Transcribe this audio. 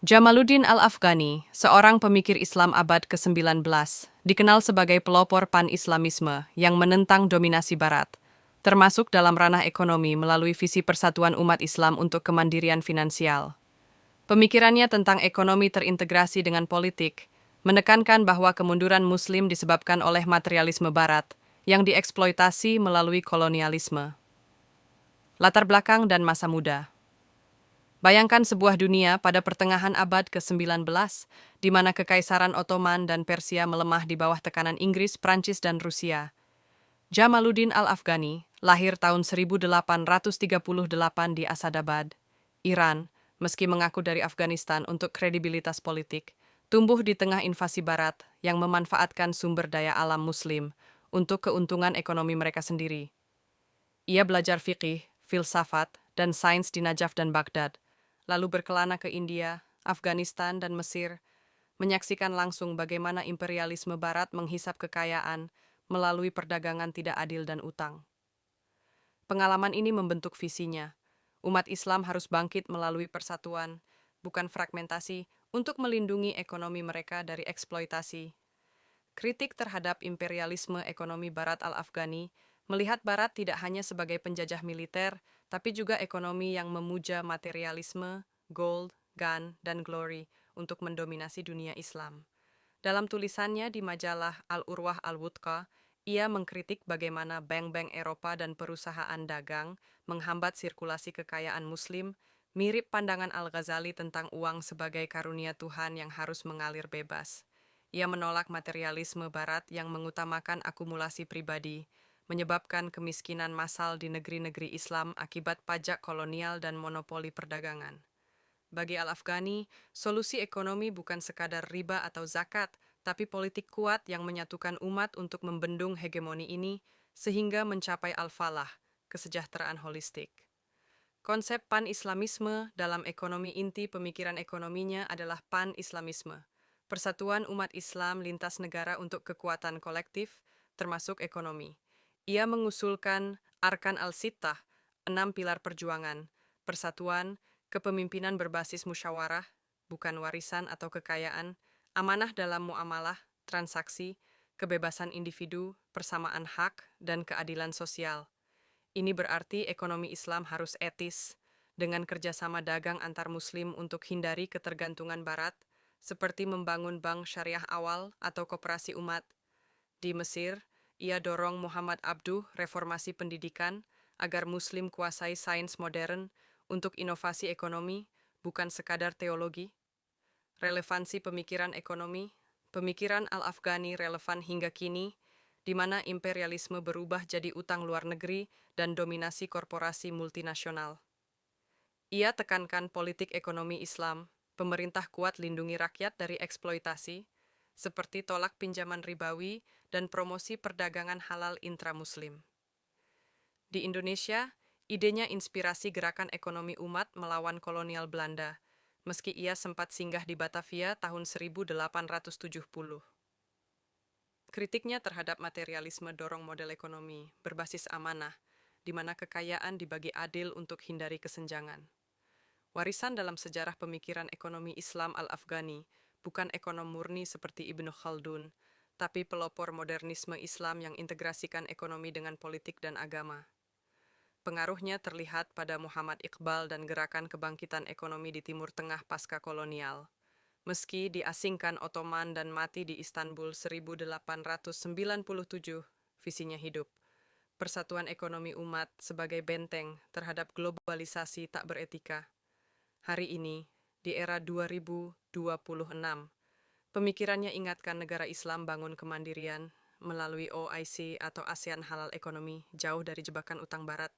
Jamaluddin Al-Afghani, seorang pemikir Islam abad ke-19, dikenal sebagai pelopor pan-Islamisme yang menentang dominasi Barat, termasuk dalam ranah ekonomi melalui visi Persatuan Umat Islam untuk Kemandirian Finansial. Pemikirannya tentang ekonomi terintegrasi dengan politik menekankan bahwa kemunduran Muslim disebabkan oleh materialisme Barat yang dieksploitasi melalui kolonialisme. Latar belakang dan masa muda. Bayangkan sebuah dunia pada pertengahan abad ke-19, di mana Kekaisaran Ottoman dan Persia melemah di bawah tekanan Inggris, Prancis, dan Rusia. Jamaluddin Al-Afghani lahir tahun 1838 di Asadabad, Iran, meski mengaku dari Afghanistan untuk kredibilitas politik, tumbuh di tengah invasi Barat yang memanfaatkan sumber daya alam Muslim untuk keuntungan ekonomi mereka sendiri. Ia belajar fikih, filsafat, dan sains di Najaf dan Baghdad, lalu berkelana ke India, Afghanistan, dan Mesir, menyaksikan langsung bagaimana imperialisme Barat menghisap kekayaan melalui perdagangan tidak adil dan utang. Pengalaman ini membentuk visinya. Umat Islam harus bangkit melalui persatuan, bukan fragmentasi, untuk melindungi ekonomi mereka dari eksploitasi. Kritik terhadap imperialisme ekonomi Barat Al-Afghani melihat Barat tidak hanya sebagai penjajah militer, tapi juga ekonomi yang memuja materialisme, gold, gun, dan glory untuk mendominasi dunia Islam. Dalam tulisannya di majalah Al-Urwah Al-Wuthqa, ia mengkritik bagaimana bank-bank Eropa dan perusahaan dagang menghambat sirkulasi kekayaan Muslim, mirip pandangan Al-Ghazali tentang uang sebagai karunia Tuhan yang harus mengalir bebas. Ia menolak materialisme Barat yang mengutamakan akumulasi pribadi, menyebabkan kemiskinan massal di negeri-negeri Islam akibat pajak kolonial dan monopoli perdagangan. Bagi Al-Afghani, solusi ekonomi bukan sekadar riba atau zakat, tapi politik kuat yang menyatukan umat untuk membendung hegemoni ini sehingga mencapai al-falah, kesejahteraan holistik. Konsep pan-Islamisme dalam ekonomi inti pemikiran ekonominya adalah pan-Islamisme, persatuan umat Islam lintas negara untuk kekuatan kolektif, termasuk ekonomi. Ia mengusulkan Arkan al-Sittah, 6 pilar perjuangan, persatuan, kepemimpinan berbasis musyawarah, bukan warisan atau kekayaan, amanah dalam muamalah, transaksi, kebebasan individu, persamaan hak, dan keadilan sosial. Ini berarti ekonomi Islam harus etis, dengan kerjasama dagang antar Muslim untuk hindari ketergantungan Barat, seperti membangun bank syariah awal atau koperasi umat. Di Mesir, ia dorong Muhammad Abduh reformasi pendidikan agar Muslim kuasai sains modern untuk inovasi ekonomi, bukan sekadar teologi. Relevansi pemikiran ekonomi, pemikiran Al-Afghani relevan hingga kini, di mana imperialisme berubah jadi utang luar negeri dan dominasi korporasi multinasional. Ia tekankan politik ekonomi Islam, pemerintah kuat lindungi rakyat dari eksploitasi, seperti tolak pinjaman ribawi dan promosi perdagangan halal intra-muslim. Di Indonesia, idenya inspirasi gerakan ekonomi umat melawan kolonial Belanda, meski ia sempat singgah di Batavia tahun 1870. Kritiknya terhadap materialisme dorong model ekonomi berbasis amanah, di mana kekayaan dibagi adil untuk hindari kesenjangan. Warisan dalam sejarah pemikiran ekonomi Islam Al-Afghani bukan ekonom murni seperti Ibnu Khaldun, tapi pelopor modernisme Islam yang integrasikan ekonomi dengan politik dan agama. Pengaruhnya terlihat pada Muhammad Iqbal dan gerakan kebangkitan ekonomi di Timur Tengah pasca kolonial. Meski diasingkan Ottoman dan mati di Istanbul 1897, visinya hidup. Persatuan ekonomi umat sebagai benteng terhadap globalisasi tak beretika. Hari ini, di era 2026, pemikirannya ingatkan negara Islam bangun kemandirian melalui OIC atau ASEAN Halal Ekonomi jauh dari jebakan utang Barat.